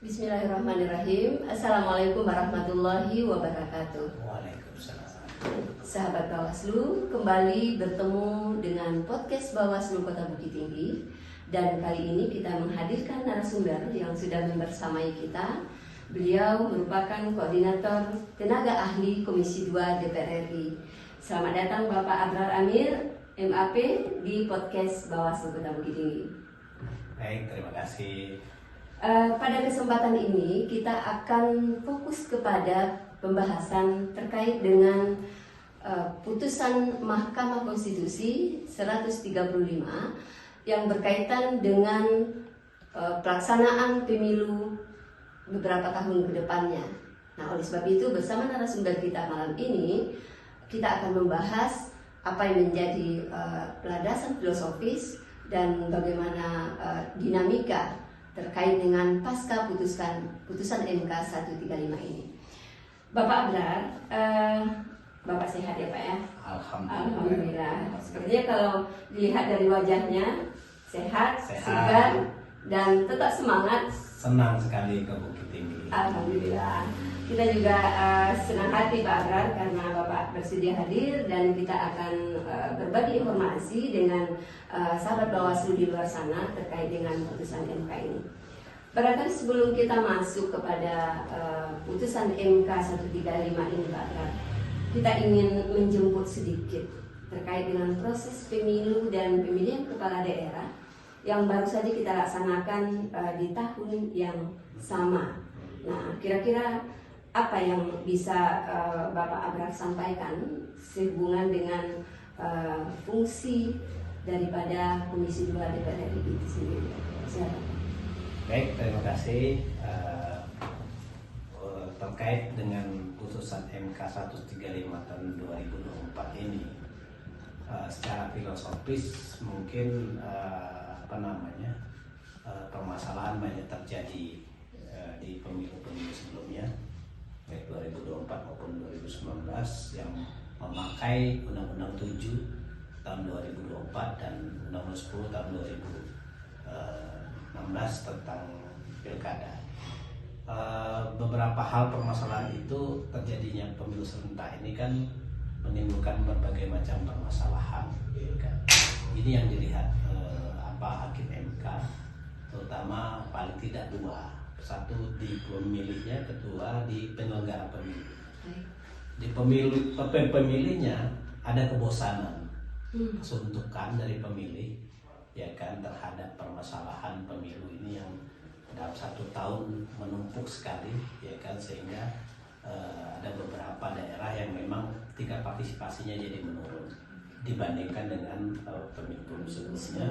Bismillahirrahmanirrahim. Assalamualaikum warahmatullahi wabarakatuh. Waalaikumsalam. Sahabat Bawaslu, kembali bertemu dengan podcast Bawaslu Kota Bukit Tinggi. Dan kali ini kita menghadirkan narasumber yang sudah membersamai kita. Beliau merupakan koordinator tenaga ahli Komisi 2 DPR RI. Selamat datang Bapak Abrar Amir, MAP, di podcast Bawaslu Kota Bukit Tinggi. Baik, terima kasih. Pada kesempatan ini kita akan fokus kepada pembahasan terkait dengan putusan Mahkamah Konstitusi 135 yang berkaitan dengan pelaksanaan pemilu beberapa tahun ke depannya. Nah, oleh sebab itu bersama narasumber kita malam ini kita akan membahas apa yang menjadi landasan filosofis dan bagaimana dinamika terkait dengan pasca putusan MK 135 ini. Bapak Abrar, Bapak sehat ya Pak ya? Alhamdulillah. Sepertinya kalau dilihat dari wajahnya sehat, segar, dan tetap semangat. Senang sekali ke Bukit Tinggi. Alhamdulillah. Kita juga senang hati Pak Abrar karena Bapak bersedia hadir dan kita akan berbagi informasi dengan sahabat Bawaslu di luar sana terkait dengan putusan MK ini. Barangkali sebelum kita masuk kepada putusan MK 135 ini Pak Abrar, kita ingin menjemput sedikit terkait dengan proses pemilu dan pemilihan kepala daerah yang baru saja kita laksanakan di tahun yang sama. Nah, kira-kira apa yang bisa Bapak Abrar sampaikan sehubungan dengan fungsi daripada Komisi 2 DPR RI itu sendiri? Silakan. Baik, terima kasih. Terkait dengan putusan MK 135 tahun 2024 ini, secara filosofis mungkin permasalahan banyak terjadi di pemilu-pemilu sebelumnya, baik 2024 maupun 2019 yang memakai Undang-Undang 7 tahun 2024 dan Undang-Undang 10 tahun 2016 tentang pilkada. Beberapa hal permasalahan itu terjadinya pemilu serentak ini kan menimbulkan berbagai macam permasalahan, kan? Ini yang dilihat hakim MK, terutama paling tidak dua. Satu di pemilihnya, kedua di penyelenggara pemilu. Di pemilihnya ada kebosanan, kesuntukan dari pemilih, ya kan, terhadap permasalahan pemilu ini yang dalam 1 tahun menumpuk sekali, ya kan, sehingga ada beberapa daerah yang memang tingkat partisipasinya jadi menurun dibandingkan dengan pemilu sebelumnya,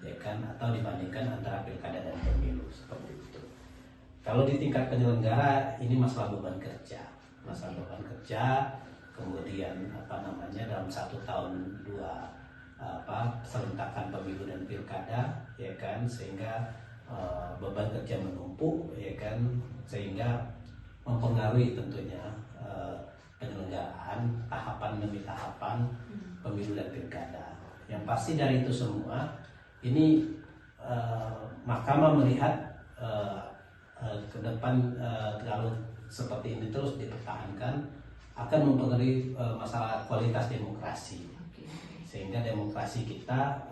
ya kan, atau dibandingkan antara pilkada dan pemilu seperti itu. Kalau di tingkat penyelenggara ini masalah beban kerja, kemudian dalam 1 tahun 2 serentakan pemilu dan pilkada, ya kan, sehingga beban kerja menumpuk, ya kan, sehingga mempengaruhi tentunya penyelenggaraan tahapan demi tahapan pemilu dan pilkada. Yang pasti dari itu semua ini Mahkamah melihat ke depan kalau seperti ini terus dipertahankan akan mempengaruhi masalah kualitas demokrasi, sehingga demokrasi kita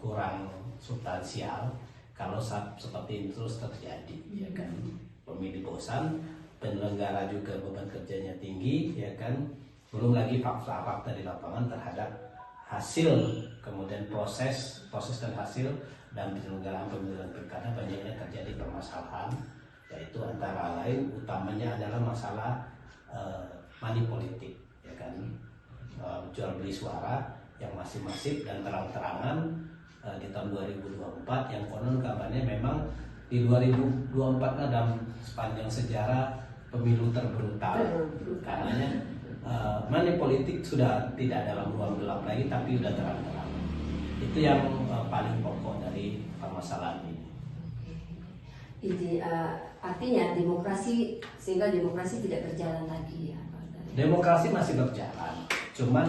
kurang substansial kalau seperti ini terus terjadi, ya kan. Pemilih bosan, penyelenggara juga beban kerjanya tinggi, ya kan. Belum lagi fakta-fakta di lapangan terhadap hasil, kemudian proses dan hasil dan penyelenggaraan pemilu dan pilkada banyaknya terjadi permasalahan, yaitu antara lain utamanya adalah masalah money politik, ya kan, jual beli suara yang masih masif dan terang-terangan di tahun 2024 yang konon kabarnya memang di 2024 dalam sepanjang sejarah pemilu terbrutal, karena money politik sudah tidak dalam ruang gelap lagi tapi sudah terang-terang. Itu yang paling pokok dari permasalahan ini. Jadi artinya demokrasi, sehingga demokrasi tidak berjalan lagi ya? Demokrasi masih berjalan, cuman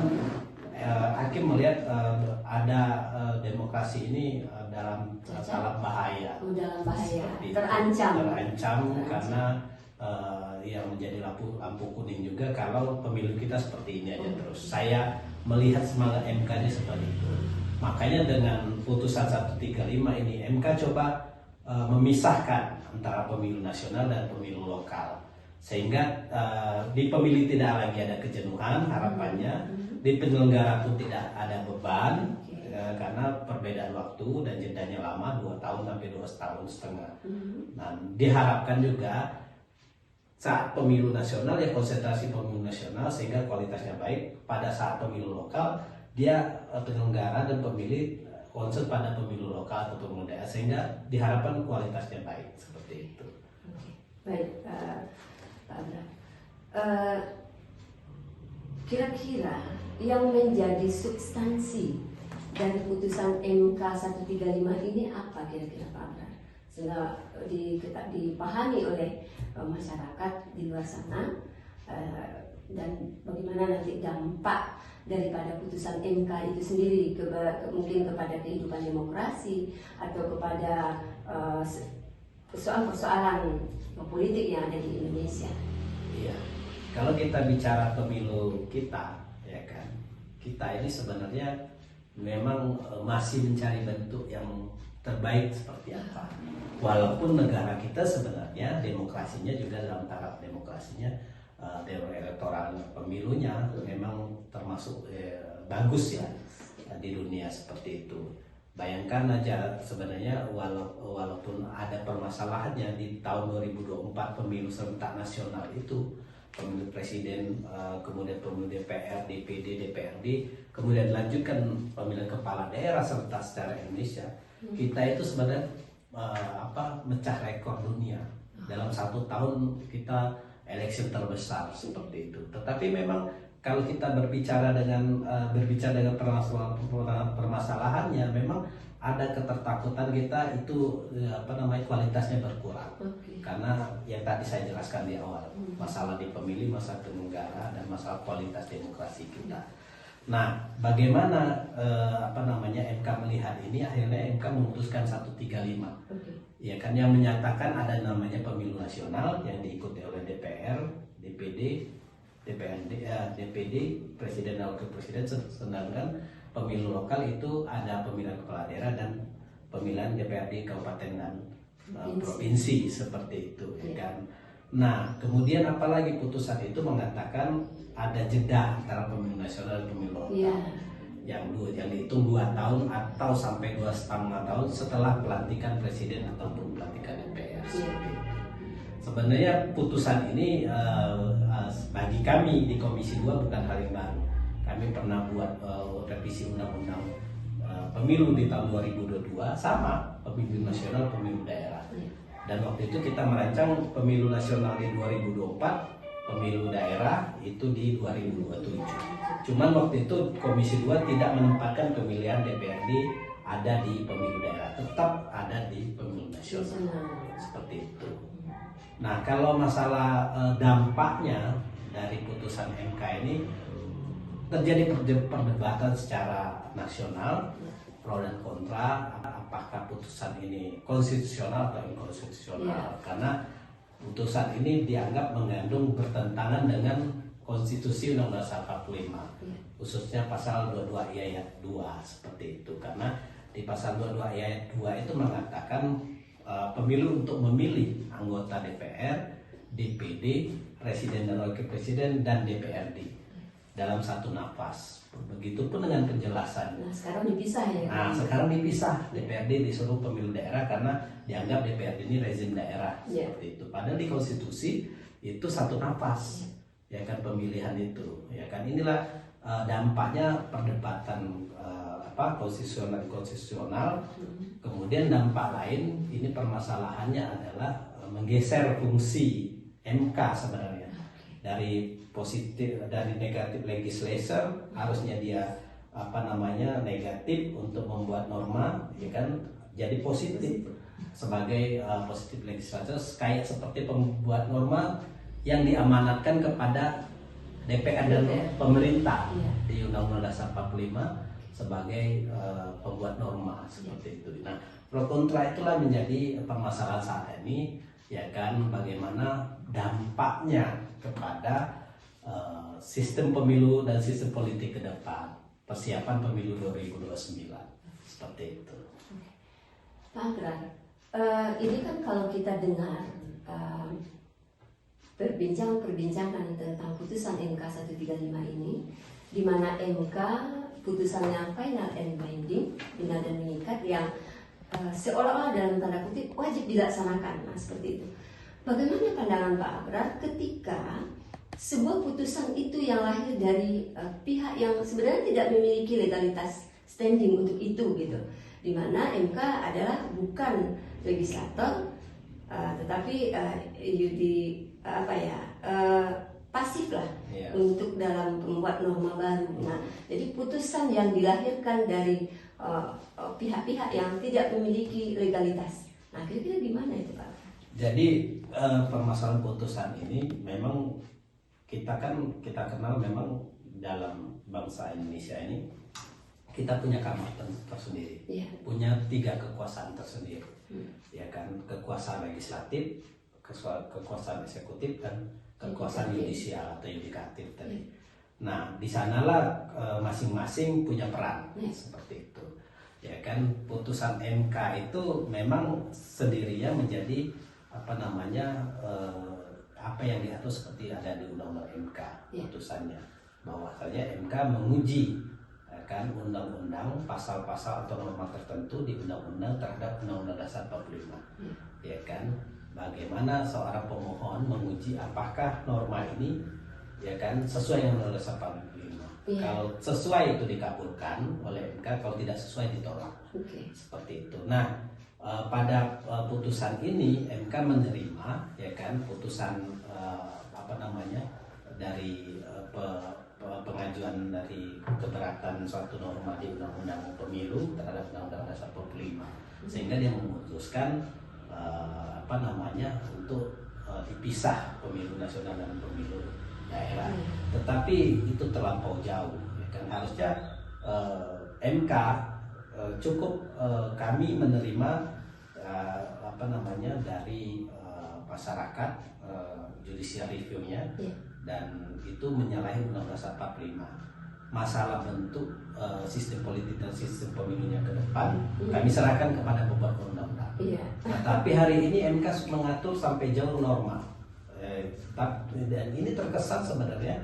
hakim melihat ada demokrasi ini dalam bahaya. Dalam bahaya, Seperti itu. terancam. Terancam karena yang menjadi lampu kuning juga kalau pemilu kita seperti ini aja terus. Saya melihat semangat MK-nya seperti itu. Makanya dengan putusan 135 ini MK coba memisahkan antara pemilu nasional dan pemilu lokal. Sehingga di pemilih tidak lagi ada kejenuhan harapannya, di penyelenggara pun tidak ada beban karena perbedaan waktu dan jedanya lama 2 tahun sampai 2 tahun setengah. Nah, diharapkan juga saat pemilu nasional ya konsentrasi pemilu nasional sehingga kualitasnya baik. Pada saat pemilu lokal dia penyelenggara dan pemilih konsen pada pemilu lokal atau pemilu daerah sehingga diharapkan kualitasnya baik seperti itu. Baik, Pak Abrar. Kira-kira yang menjadi substansi dari putusan MK 135 ini apa kira-kira Pak Abrar? Sehingga dipahami oleh masyarakat di luar sana dan bagaimana nanti dampak daripada putusan MK itu sendiri mungkin kepada kehidupan demokrasi atau kepada persoalan-persoalan politik yang ada di Indonesia. Iya, kalau kita bicara pemilu kita, ya kan, kita ini sebenarnya memang masih mencari bentuk yang terbaik seperti apa. Walaupun negara kita sebenarnya demokrasinya juga dalam taraf demokrasinya, elektoral pemilunya memang termasuk bagus ya di dunia seperti itu. Bayangkan aja sebenarnya walaupun ada permasalahannya di tahun 2024 pemilu serentak nasional itu, pemilu presiden, kemudian pemilu DPR, DPD, DPRD, kemudian dilanjutkan pemilihan kepala daerah serentak secara Indonesia. Kita itu sebenarnya mecah rekor dunia. Dalam 1 tahun kita election terbesar seperti itu. Tetapi memang kalau kita berbicara dengan permasalahannya, memang ada ketertakutan kita itu kualitasnya berkurang. Karena yang tadi saya jelaskan di awal, masalah di pemilih, masalah penyelenggara dan masalah kualitas demokrasi kita. Nah, bagaimana MK melihat ini? Akhirnya MK memutuskan 135. Ya kan, yang menyatakan ada namanya pemilu nasional yang diikuti oleh DPR, DPD, DPD, presiden dan wakil presiden, sedangkan pemilu lokal itu ada pemilihan kepala daerah dan pemilihan DPRD kabupaten dan provinsi seperti itu, ya kan. Nah, kemudian apalagi putusan itu mengatakan ada jeda antara pemilu nasional dan pemilu lokal. Yang dihitung 2 tahun atau sampai 2,5 tahun setelah pelantikan presiden ataupun pelantikan DPR. Sebenarnya putusan ini bagi kami di Komisi 2 bukan hal yang baru. Kami pernah buat revisi undang-undang pemilu di tahun 2022, sama pemilu nasional, pemilu daerah. Dan waktu itu kita merancang pemilu nasional di 2024, pemilu daerah itu di 2027. Cuman waktu itu Komisi 2 tidak menempatkan pemilihan DPRD ada di pemilu daerah, tetap ada di pemilu nasional. Seperti itu. Nah, kalau masalah dampaknya dari putusan MK ini, terjadi perdebatan secara nasional, pro dan kontra, apakah putusan ini konstitusional atau inkonstitusional. Karena putusan ini dianggap mengandung bertentangan dengan Konstitusi Undang-Undang 45, khususnya pasal 22 ayat 2 seperti itu. Karena di pasal 22 ayat 2 itu mengatakan pemilu untuk memilih anggota DPR, DPD, presiden dan wakil presiden dan DPRD dalam satu nafas. Begitupun dengan penjelasan. Nah, sekarang dipisah ya. Nah, sekarang dipisah. DPRD disuruh pemilu daerah karena dianggap DPRD ini rezim daerah seperti itu. Padahal di konstitusi itu satu nafas. Ya kan, pemilihan itu. Ya kan, inilah dampaknya perdebatan konstitusional. Kemudian dampak lain, ini permasalahannya adalah menggeser fungsi MK sebenarnya dari negatif legislator, harusnya dia negatif untuk membuat norma, ya kan, jadi positif sebagai positif legislator, kayak seperti pembuat norma yang diamanatkan kepada DPR dan pemerintah di Undang-Undang Dasar 45. sebagai pembuat norma seperti itu. Nah, pro kontra itulah menjadi permasalahan saat ini, ya kan, bagaimana dampaknya kepada sistem pemilu dan sistem politik ke depan, persiapan pemilu 2029 seperti itu. Pak Agrar, ini kan kalau kita dengar perbincangan tentang putusan MK 135 ini, di mana MK putusannya final and binding, benar dan mengikat, yang seolah-olah dalam tanda kutip wajib dilaksanakan. Nah, seperti itu. Bagaimana pandangan Pak Agrar ketika sebuah putusan itu yang lahir dari pihak yang sebenarnya tidak memiliki legalitas standing untuk itu gitu, di mana MK adalah bukan legislator, tetapi pasif lah untuk dalam membuat norma baru. Nah, jadi putusan yang dilahirkan dari pihak-pihak yang tidak memiliki legalitas. Nah, kira-kira gimana itu Pak? Jadi permasalahan putusan ini memang kita kenal memang dalam bangsa Indonesia ini kita punya kamar tersendiri, punya 3 kekuasaan tersendiri, ya kan, kekuasaan legislatif, kekuasaan eksekutif, dan kekuasaan yudisial atau yudikatif tadi. Nah, di sanalah masing-masing punya peran seperti itu, ya kan. Putusan MK itu memang sendirinya menjadi apa yang diatur seperti ada di Undang-Undang MK putusannya, bahwasanya MK menguji, ya kan, undang-undang, pasal-pasal atau norma tertentu di undang-undang terhadap Undang-Undang Dasar 45, ya kan. Bagaimana seorang pemohon menguji apakah norma ini, ya kan, sesuai dengan Undang-Undang Dasar 45. Kalau sesuai itu dikabulkan oleh MK, kalau tidak sesuai ditolak. Seperti itu. Nah, pada putusan ini MK menerima, ya kan, putusan dari pengajuan dari keberatan suatu norma di Undang-Undang Pemilu terhadap Undang-Undang Dasar 45, sehingga dia memutuskan untuk dipisah pemilu nasional dan pemilu daerah. Tetapi itu terlampau jauh, ya kan. Harusnya MK cukup kami menerima dari masyarakat, judicial review-nya, dan itu menyalahi Undang-Undang Dasar 45. Masalah bentuk sistem politik dan sistem pemilunya ke depan kami serahkan kepada pembuat undang-undang. Nah, tapi hari ini MK mengatur sampai jauh norma, dan ini terkesan sebenarnya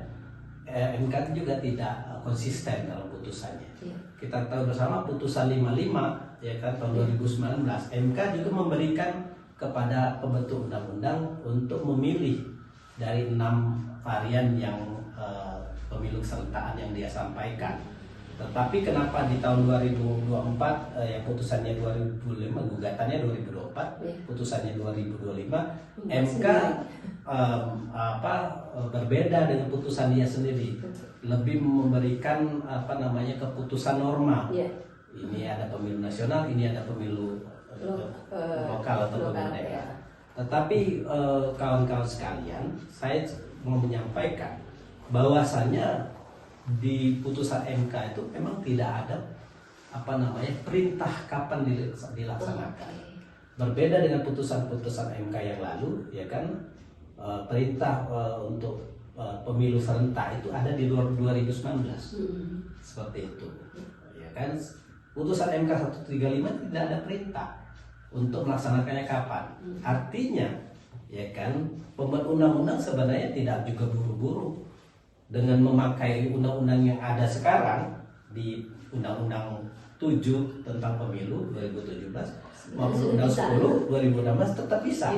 MK juga tidak konsisten dalam putusannya. Kita tahu bersama putusan 55, ya kan, tahun 2019, MK juga memberikan kepada pembentuk undang-undang untuk memilih dari 6 varian yang pemilu keserentakan yang dia sampaikan. Tetapi kenapa di tahun 2024 yang putusannya 2005, gugatannya 2024, putusannya 2025, MK berbeda dengan putusan dia sendiri, lebih memberikan keputusan norma. Ini ada pemilu nasional, ini ada pemilu lokal atau pemilu daerah. Tetapi kawan-kawan sekalian, saya mau menyampaikan bahwasanya di putusan MK itu memang tidak ada perintah kapan dilaksanakan. Berbeda dengan putusan-putusan MK yang lalu, ya kan, perintah untuk pemilu serentak itu ada di 2019. Seperti itu, ya kan. Putusan MK 135 tidak ada perintah untuk melaksanakannya kapan. Artinya, ya kan, pembuat undang-undang sebenarnya tidak juga buru-buru dengan memakai undang-undang yang ada sekarang di Undang-Undang 7 tentang Pemilu 2017 maupun Undang 10 2016 tetap bisa.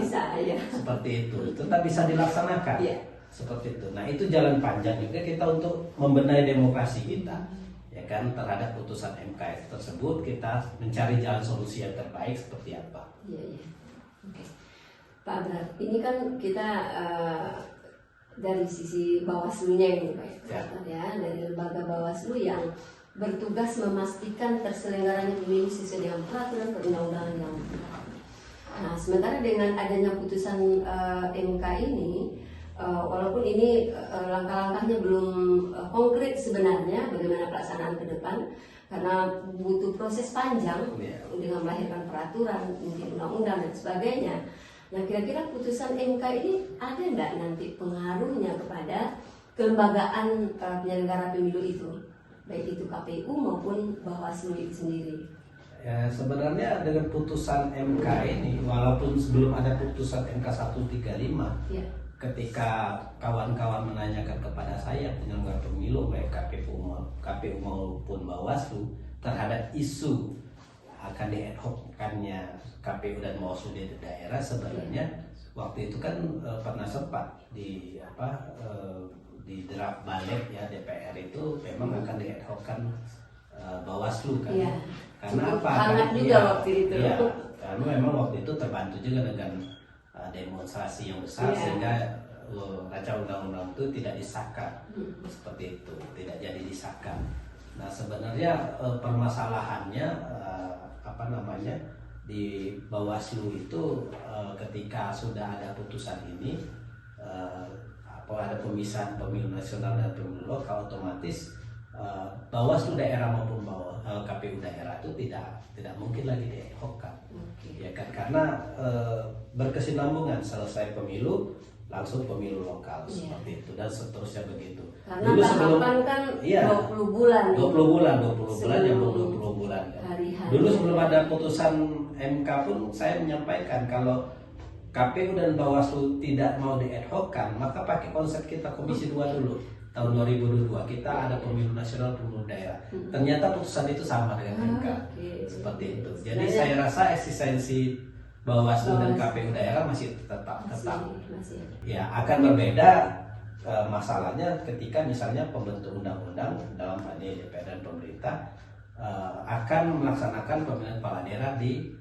Seperti itu, tetap bisa dilaksanakan. Seperti itu. Nah, itu jalan panjang juga kita untuk membenahi demokrasi kita, ya kan, terhadap putusan MK tersebut. Kita mencari jalan solusi yang terbaik seperti apa. Oke. Pak Agrar, ini kan kita dari sisi Bawaslu-nya ini Pak, dari lembaga Bawaslu yang bertugas memastikan terselenggaranya pemilu sesuai dengan peraturan perundang-undangan yang berlaku. Nah, sementara dengan adanya putusan MK ini, walaupun ini langkah-langkahnya belum konkret sebenarnya bagaimana pelaksanaan ke depan, karena butuh proses panjang Iya. dengan melahirkan peraturan, mungkin undang-undang dan sebagainya. Nah, kira-kira putusan MK ini ada nggak nanti pengaruhnya kepada kelembagaan penyelenggara pemilu itu, baik itu KPU maupun Bawaslu itu sendiri? Ya, sebenarnya dengan putusan MK ini, walaupun sebelum ada putusan MK 135, Ya. ketika kawan-kawan menanyakan kepada saya penyelenggara pemilu baik KPU maupun Bawaslu terhadap isu akan di-ad-hoc-kannya KPU dan Bawaslu di daerah, sebenarnya waktu itu kan pernah sempat di di draft balik ya DPR itu memang akan di-ad-hoc-kan Bawaslu kan. Iya. Karena Cukup apa? hangat Kan, juga waktu itu. Iya, karena memang waktu itu terbantu juga dengan demonstrasi yang besar, Iya. sehingga rancangan undang-undang itu tidak disahkan. Seperti itu, tidak jadi disahkan. Nah, sebenarnya permasalahannya apa namanya di Bawaslu itu ketika sudah ada putusan ini ada pemisahan pemilu nasional dan pemilu lokal, otomatis Bawaslu daerah maupun KPU daerah itu tidak mungkin lagi di-ad-hoc-kan. Ya kan, karena berkesinambungan, selesai pemilu langsung pemilu lokal seperti itu dan seterusnya begitu. Karena Dulu sebelum tahapan kan iya, 20 bulan. 20 bulan yang belum 20 bulan kan. Hari-hari. Dulu sebelum ada putusan MK pun saya menyampaikan kalau KPU dan Bawaslu tidak mau di-ad-hoc-kan, maka pakai konsep kita Komisi 2 dulu. Tahun 2022 kita ada pemilu nasional, pemilu daerah. Ternyata putusan itu sama dengan MK. Seperti itu. Jadi saya rasa eksistensi Bawaslu dan KPU daerah masih tetap. Masih. Ya, akan berbeda masalahnya ketika misalnya pembentuk undang-undang dalam hal ini DPR dan pemerintah akan melaksanakan pemilihan kepala daerah di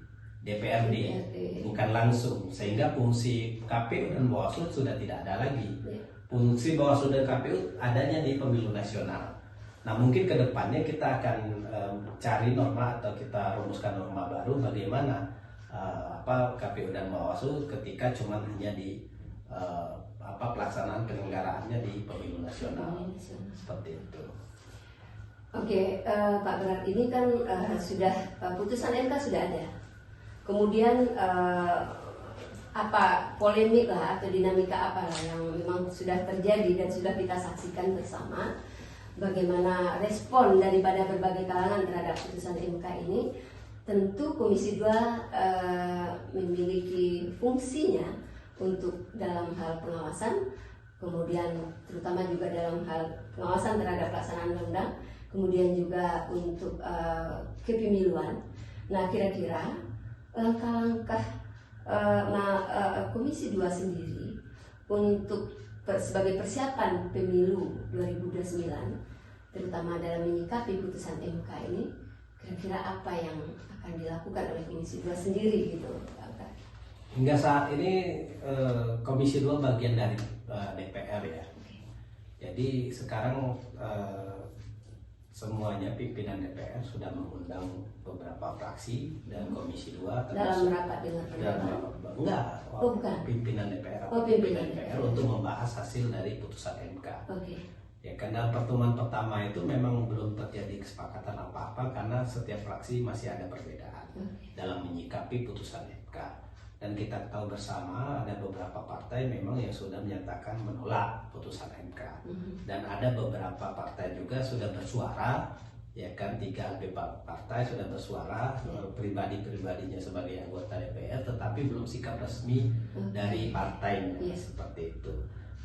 DPRD, bukan langsung, sehingga fungsi KPU dan Bawaslu sudah tidak ada lagi. Fungsi Bawaslu dan KPU adanya di pemilu nasional. Nah, mungkin ke depannya kita akan cari norma atau kita rumuskan norma baru bagaimana KPU dan Bawaslu ketika cuma hanya di pelaksanaan penyelenggaraannya di pemilu nasional. Seperti itu. Oke, Pak Berat, ini kan sudah putusan MK sudah ada. Kemudian apa polemik lah atau dinamika apa lah yang memang sudah terjadi dan sudah kita saksikan bersama, bagaimana respon daripada berbagai kalangan terhadap putusan MK ini. Tentu Komisi 2 memiliki fungsinya untuk dalam hal pengawasan, kemudian terutama juga dalam hal pengawasan terhadap pelaksanaan undang-undang, kemudian juga untuk kepemiluan. Nah, kira-kira langkah-langkah Komisi 2 sendiri untuk sebagai persiapan pemilu 2029, terutama dalam menyikapi putusan MK ini, kira-kira apa yang akan dilakukan oleh Komisi 2 sendiri gitu, Pak? Hingga saat ini Komisi 2 bagian dari DPR ya. Jadi sekarang semuanya pimpinan DPR sudah mengundang beberapa fraksi dan Komisi 2 dalam rapat dengan pimpinan DPR pimpinan DPR untuk membahas hasil dari putusan MK. Oke. Ya, karena pertemuan pertama itu memang belum terjadi kesepakatan apa-apa karena setiap fraksi masih ada perbedaan dalam menyikapi putusan MK. Dan kita tahu bersama ada beberapa partai memang yang sudah menyatakan menolak putusan MK. Dan ada beberapa partai juga sudah bersuara, ya kan, 3 partai sudah bersuara, pribadi-pribadinya sebagai anggota DPR, tetapi belum sikap resmi dari partainya, seperti itu.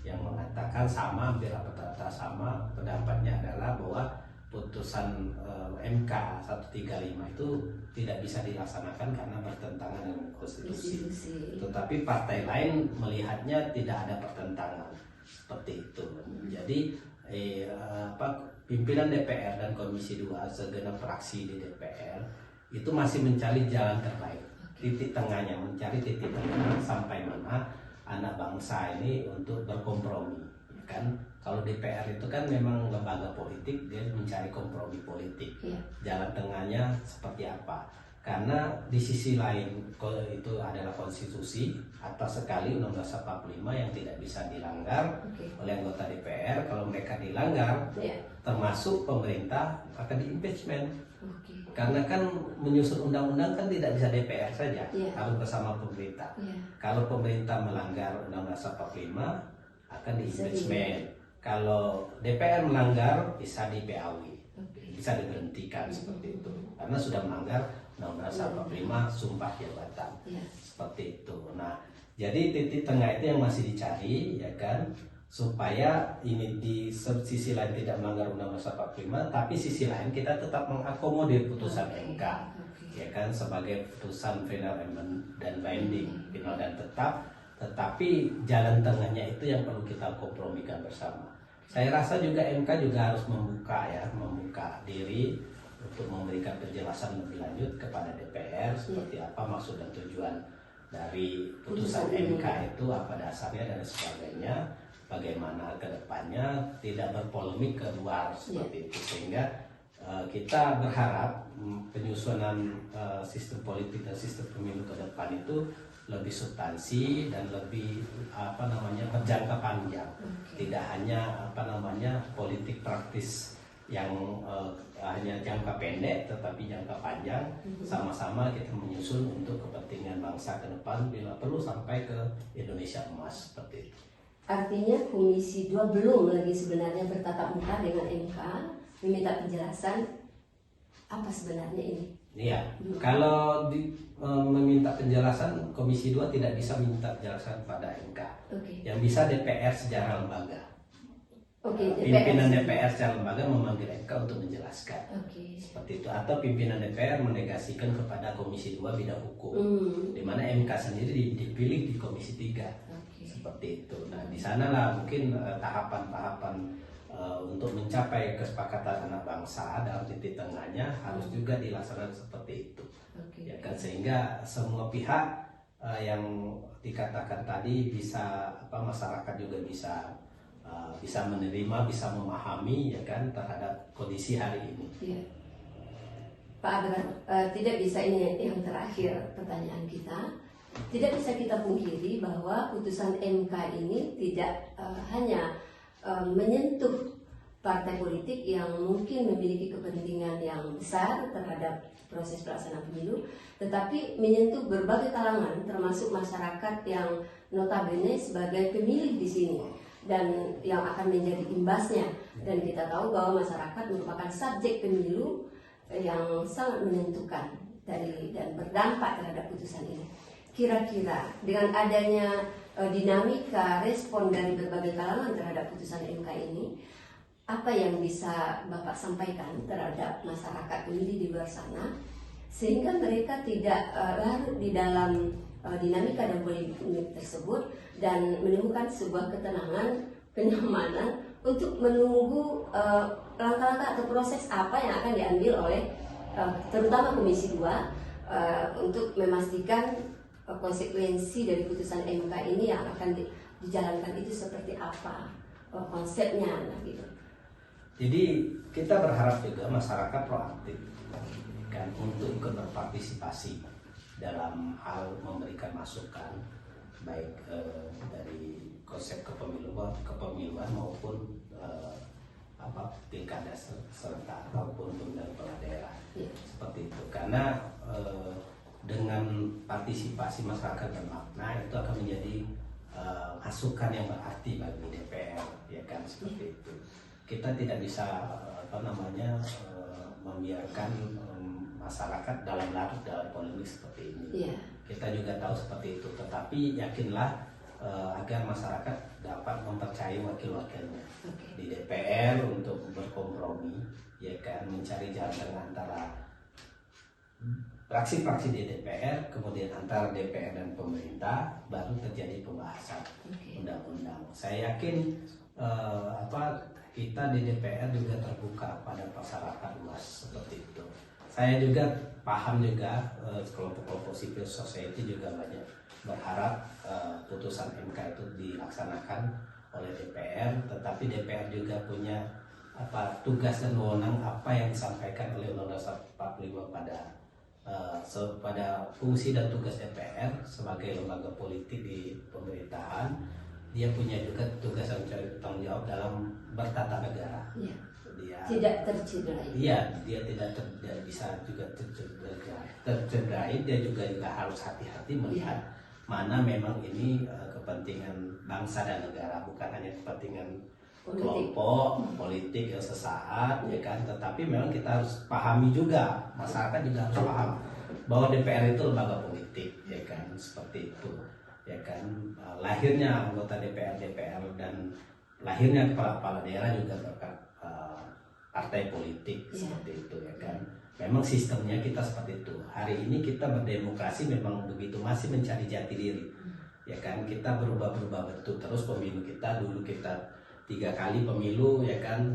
Yang mengatakan sama, hampir rata-rata sama pendapatnya adalah bahwa putusan MK 135 itu tidak bisa dilaksanakan karena bertentangan dengan konstitusi. Tetapi partai lain melihatnya tidak ada pertentangan, seperti itu. Jadi pimpinan DPR dan Komisi 2 segenap fraksi di DPR itu masih mencari jalan terbaik, titik tengahnya, mencari titik tengah sampai mana anak bangsa ini untuk berkompromi, kan? Kalau DPR itu kan memang lembaga politik, dia mencari kompromi politik. Jalan tengahnya seperti apa? Karena di sisi lain itu adalah konstitusi, atas sekali Undang-Undang 45 yang tidak bisa dilanggar oleh anggota DPR. Kalau mereka dilanggar, Ya. termasuk pemerintah akan di-impeachment. Oke. Karena kan menyusun undang-undang kan tidak bisa DPR saja, Iya. harus bersama pemerintah. Ya. Kalau pemerintah melanggar Undang-Undang 45 akan Bisa di-impeachment. Kalau DPR melanggar bisa di-PAW, Oke. bisa diberhentikan seperti itu. Karena sudah melanggar Undang-Undang 45 sumpah jabatan. Ya. Seperti itu. Nah, jadi titik tengah itu yang masih dicari, ya kan, supaya ini di sisi lain tidak melanggar Undang-Undang 45, tapi sisi lain kita tetap mengakomodir putusan MK, ya kan, sebagai putusan final dan binding, final dan tetap. Tetapi jalan tengahnya itu yang perlu kita kompromikan bersama. Saya rasa juga MK juga harus membuka diri untuk memberikan penjelasan lebih lanjut kepada DPR seperti apa maksud dan tujuan dari putusan MK itu, apa dasarnya dan sebagainya, bagaimana ke depannya, tidak berpolemik keluar seperti itu, sehingga kita berharap penyusunan sistem politik dan sistem pemilu ke depan itu lebih substansi dan lebih berjangka panjang, tidak hanya politik praktis yang hanya jangka pendek, tetapi jangka panjang. Sama-sama kita menyusun untuk kepentingan bangsa ke depan, bila perlu sampai ke Indonesia emas seperti itu. Artinya Komisi 2 belum lagi sebenarnya bertatap muka dengan MK meminta penjelasan apa sebenarnya ini. Iya, kalau meminta penjelasan, Komisi 2 tidak bisa minta penjelasan pada MK. Yang bisa DPR secara lembaga. Pimpinan DPR secara lembaga memanggil MK untuk menjelaskan. Seperti itu. Atau pimpinan DPR menegasikan kepada Komisi 2 bidang hukum, di mana MK sendiri dipilih di Komisi 3. Seperti itu. Nah, di sanalah mungkin tahapan-tahapan untuk mencapai kesepakatan anak bangsa dalam titik tengahnya harus juga dilaksanakan seperti itu. Ya kan, sehingga semua pihak yang dikatakan tadi bisa masyarakat juga bisa menerima, bisa memahami, ya kan, terhadap kondisi hari ini. Ya. Pak Adran, tidak bisa, ini yang terakhir pertanyaan kita. Tidak bisa kita pungkiri bahwa putusan MK ini tidak hanya menyentuh partai politik yang mungkin memiliki kepentingan yang besar terhadap proses pelaksanaan pemilu, tetapi menyentuh berbagai kalangan, termasuk masyarakat yang notabene sebagai pemilih di sini dan yang akan menjadi imbasnya. Dan kita tahu bahwa masyarakat merupakan subjek pemilu yang sangat menentukan dan berdampak terhadap putusan ini. Kira-kira dengan adanya dinamika respon dari berbagai kalangan terhadap putusan MK ini, apa yang bisa Bapak sampaikan terhadap masyarakat pemilih di luar sana sehingga mereka tidak larut di dalam dinamika dan polemik tersebut dan menemukan sebuah ketenangan, kenyamanan untuk menunggu langkah-langkah atau proses apa yang akan diambil oleh terutama Komisi 2 untuk memastikan konsekuensi dari putusan MK ini yang akan dijalankan itu seperti apa konsepnya, gitu. Jadi kita berharap juga masyarakat proaktif kan untuk ikut berpartisipasi dalam hal memberikan masukan baik dari konsep kepemiluan maupun pilkada serentak ataupun pemilihan kepala daerah. Seperti itu, karena dengan partisipasi masyarakat bermakna itu akan menjadi masukan yang berarti bagi DPR, ya kan, seperti itu. Kita tidak bisa membiarkan masyarakat larut dalam polemik seperti ini. Kita juga tahu seperti itu, tetapi yakinlah agar masyarakat dapat mempercayai wakil-wakilnya di DPR untuk berkompromi, ya kan, mencari jalan tengah antara fraksi-fraksi di DPR, kemudian antara DPR dan pemerintah, baru terjadi pembahasan undang-undang. Saya yakin kita di DPR juga terbuka pada masyarakat luas seperti itu. Saya juga paham juga kelompok-kelompok civil society juga banyak berharap putusan MK itu dilaksanakan oleh DPR, tetapi DPR juga punya tugas dan wewenang apa yang disampaikan oleh Undang-Undang 45 pada fungsi dan tugas DPR sebagai lembaga politik di pemerintahan, dia punya juga tugas dan tanggung jawab dalam bertata negara. Ya. Dia Tidak tercederai. Iya, dia tidak bisa juga tercederai. Dia juga harus hati-hati melihat mana memang ini kepentingan bangsa dan negara, bukan hanya kepentingan kelompok politik yang sesaat, ya kan. Tetapi memang kita harus pahami juga, masyarakat juga harus paham bahwa DPR itu lembaga politik, ya kan, seperti itu, ya kan. Lahirnya anggota DPR dan lahirnya kepala-kepala daerah juga berkat partai politik, seperti itu, ya kan. Memang sistemnya kita seperti itu. Hari ini kita berdemokrasi memang begitu, masih mencari jati diri, ya kan. Kita berubah-ubah betul terus pemilu kita. Dulu kita 3 kali pemilu, ya kan.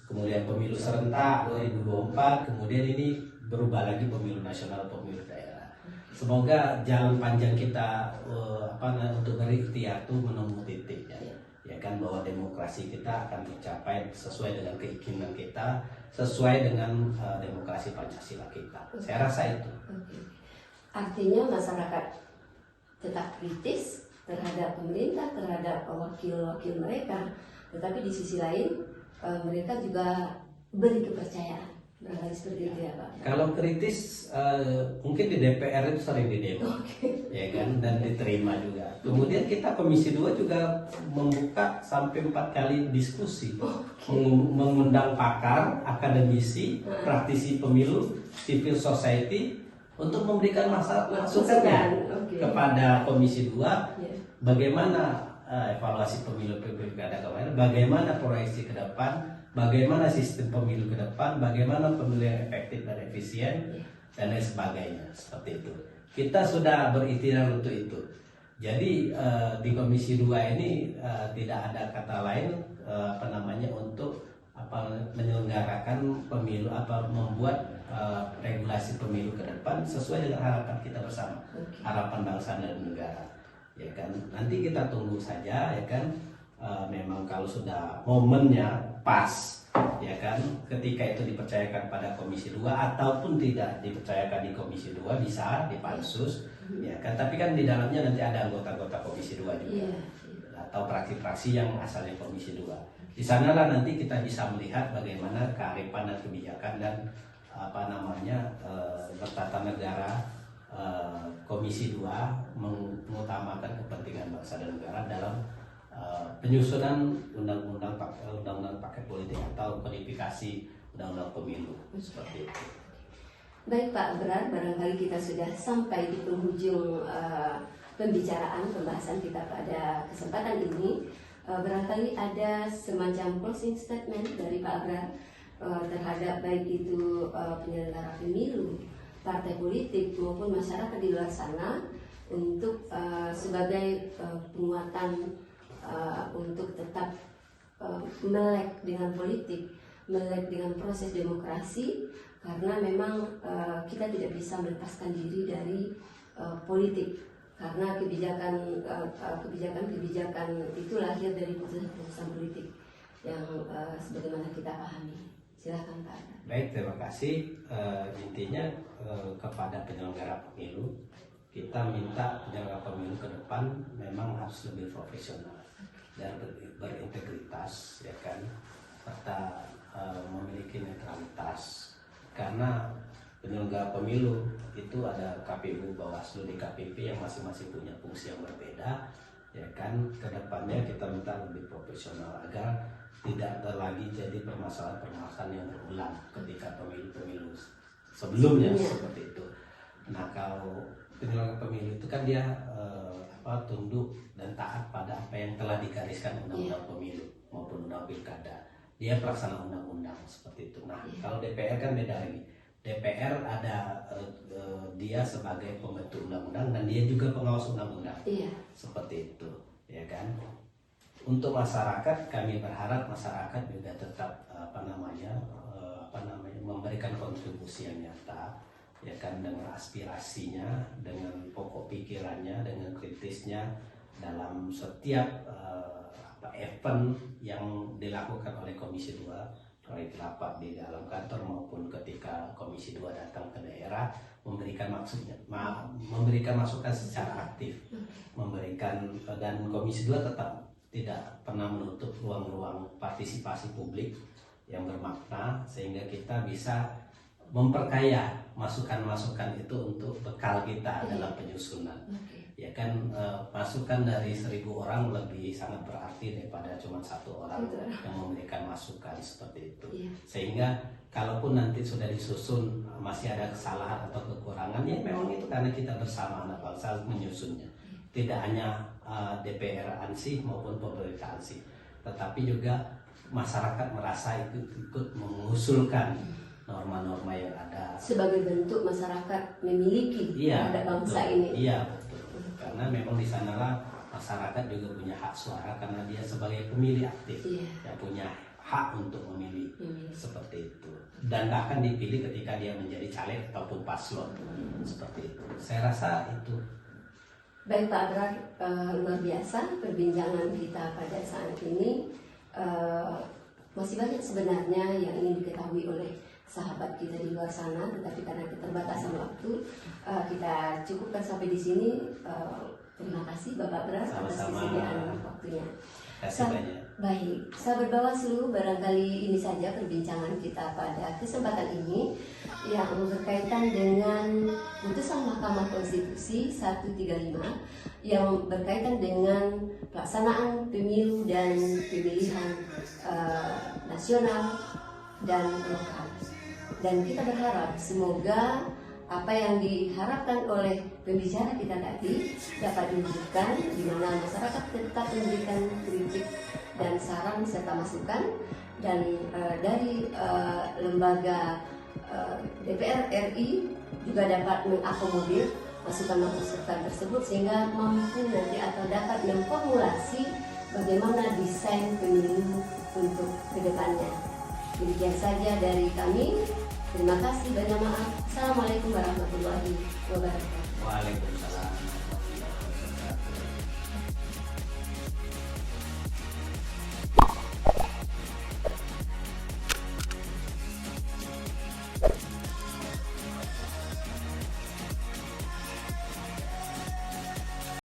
Kemudian pemilu serentak 2024, kemudian ini berubah lagi pemilu nasional, pemilu daerah. Semoga jalan panjang kita untuk berikhtiar tuh menemu titik, ya kan, bahwa demokrasi kita akan tercapai sesuai dengan keinginan kita, sesuai dengan demokrasi Pancasila kita. Saya rasa itu. Artinya masyarakat tetap kritis terhadap pemerintah, terhadap wakil-wakil mereka, tetapi di sisi lain mereka juga beri kepercayaan. Barangkali seperti itu ya Pak. Kalau kritis mungkin di DPR itu sering didemo, ya kan, dan diterima juga. Kemudian kita Komisi 2 juga membuka sampai 4 kali diskusi, mengundang pakar, akademisi, praktisi pemilu, civil society untuk memberikan masukan kepada Komisi 2 bagaimana evaluasi pemilu pilkada kemarin, bagaimana proyeksi ke depan, bagaimana sistem pemilu ke depan, bagaimana pemilu yang efektif dan efisien, dan lain sebagainya, seperti itu. Kita sudah berikhtiar untuk itu. Jadi di Komisi 2 ini tidak ada kata lain untuk menyelenggarakan pemilu, membuat regulasi pemilu ke depan sesuai dengan harapan kita bersama, harapan bangsa dan negara, ya kan. Nanti kita tunggu saja, ya kan. Memang kalau sudah momennya pas, ya kan, ketika itu dipercayakan pada Komisi 2 ataupun tidak dipercayakan di Komisi 2 bisa di pansus, ya kan. Tapi kan di dalamnya nanti ada anggota-anggota Komisi 2 juga, atau praksi-praksi yang asalnya Komisi 2. Di sanalah nanti kita bisa melihat bagaimana kearifan dan kebijakan dan bertata negara Komisi 2 mengutamakan kepentingan bangsa dan negara dalam penyusunan undang-undang paket politik atau kodifikasi undang-undang pemilu, seperti itu. Baik Pak Abrar, barangkali kita sudah sampai di penghujung pembahasan kita pada kesempatan ini. Barangkali ada semacam closing statement dari Pak Abrar terhadap baik itu penyelenggara pemilu, partai politik maupun masyarakat di luar sana untuk sebagai penguatan untuk tetap melek dengan politik, melek dengan proses demokrasi, karena memang kita tidak bisa melepaskan diri dari politik, karena kebijakan itu lahir dari keputusan politik yang sebagaimana kita pahami. Silakan Pak. Baik, terima kasih. Intinya kepada penyelenggara pemilu, kita minta penyelenggara pemilu ke depan memang harus lebih profesional dan berintegritas, ya kan, serta memiliki netralitas, karena penyelenggara pemilu itu ada KPU, Bawaslu, DKPP yang masing-masing punya fungsi yang berbeda, ya kan. Kedepannya kita minta lebih profesional agar tidak lagi jadi permasalahan-permasalahan yang berulang ketika pemilu-pemilu sebelumnya, seperti itu. Nah, kalau penyelenggara pemilu itu kan dia tunduk dan taat pada apa yang telah digariskan undang-undang pemilu maupun undang pilkada. Dia pelaksana undang-undang, seperti itu. Nah, kalau DPR kan beda lagi. DPR ada dia sebagai pembentuk undang-undang dan dia juga pengawas undang-undang, seperti itu, ya kan. Untuk masyarakat, kami berharap masyarakat juga tetap memberikan kontribusi yang nyata, ya kan, dengan aspirasinya, dengan pokok pikirannya, dengan kritisnya dalam setiap event yang dilakukan oleh Komisi 2, baik rapat di dalam kantor maupun ketika Komisi 2 datang ke daerah, memberikan masukan secara aktif, dan Komisi 2 tetap tidak pernah menutup ruang-ruang partisipasi publik yang bermakna, sehingga kita bisa memperkaya masukan-masukan itu untuk bekal kita dalam penyusunan. Ya kan, masukan dari 1.000 orang lebih sangat berarti daripada cuma 1 orang yang memberikan masukan seperti itu. Sehingga kalaupun nanti sudah disusun masih ada kesalahan atau kekurangan, ya memang itu karena kita bersama anak bangsa menyusunnya. Tidak hanya DPR ansih maupun pemerintah ansih, tetapi juga masyarakat merasa ikut mengusulkan norma-norma yang ada sebagai bentuk masyarakat memiliki terhadap bangsa ini. Iya, betul. Karena memang di sanalah masyarakat juga punya hak suara karena dia sebagai pemilih aktif, yang punya hak untuk memilih seperti itu. Dan bahkan dipilih ketika dia menjadi caleg ataupun paslon seperti itu. Saya rasa itu. Baik Pak Abrar, luar biasa perbincangan kita pada saat ini. Masih banyak sebenarnya yang ingin diketahui oleh sahabat kita di luar sana, tetapi karena keterbatasan waktu kita cukupkan sampai di sini. Terima kasih Bapak Abrar atas kesediaan waktunya. Baik, sahabat Bawaslu, barangkali ini saja perbincangan kita pada kesempatan ini yang berkaitan dengan putusan Mahkamah Konstitusi 135 yang berkaitan dengan pelaksanaan pemilu dan pemilihan nasional dan lokal. Dan kita berharap semoga apa yang diharapkan oleh pembicara kita tadi dapat diwujudkan, di mana masyarakat tetap memberikan kritik dan saran serta masukan, dan dari lembaga DPR RI juga dapat mengakomodir masukan-masukan tersebut sehingga mampu nanti atau dapat memformulasi bagaimana desain pemilu untuk kedepannya. Demikian saja dari kami. Terima kasih, banyak maaf. Assalamualaikum warahmatullahi wabarakatuh. Waalaikumsalam.